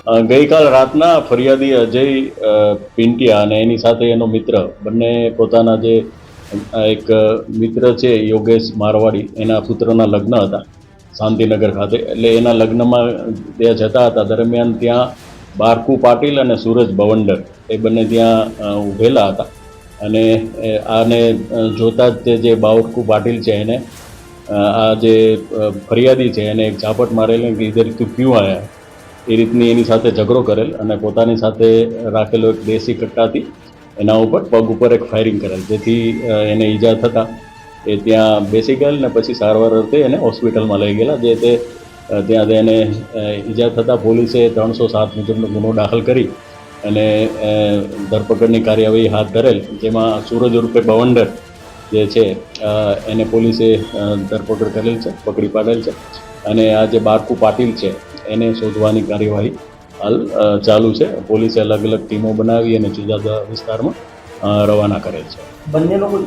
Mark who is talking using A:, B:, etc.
A: ગઈકાલ રાતના ફરિયાદી અજય પિંટિયા અને એની સાથે એનો મિત્ર બંને પોતાના જે એક મિત્ર છે યોગેશ મારવાડી, એના પુત્રના લગ્ન હતા શાંતિનગર ખાતે. એટલે એના લગ્નમાં ત્યાં જતા હતા દરમિયાન ત્યાં બારકુ પાટીલ અને સૂરજ બવંડર એ બંને ત્યાં ઊભેલા હતા. અને આને જોતા જ જે બાવરકુ પાટીલ છે એને આ જે ફરિયાદી છે એને એક ઝાપટ મારેલી કે ઇધર તું ક્યું આયા, એ રીતની એની સાથે ઝઘડો કરેલ અને પોતાની સાથે રાખેલો એક દેશી કટ્ટાથી એના ઉપર પગ ઉપર એક ફાયરિંગ કરેલ, જેથી એને ઈજા થતાં એ ત્યાં બેસી ગયેલ ને પછી સારવાર અર્થે એને હોસ્પિટલમાં લઈ ગયેલા. જે તે ત્યાં એને ઈજા થતાં પોલીસે 307 મુજબનો ગુનો દાખલ કરી અને ધરપકડની કાર્યવાહી હાથ ધરેલ, જેમાં સૂરજ ઉર્ફે બવંડર જે છે એને પોલીસે ધરપકડ કરેલ છે, પકડી પાડેલ છે. અને આ જે બારકુ પાટીલ છે એને શોધવાની કાર્યવાહી હાલ ચાલુ છે. પોલીસે અલગ અલગ ટીમો બનાવી અને જુદા જુદા વિસ્તારમાં રવાના કરેલ છે.
B: બંને લોકો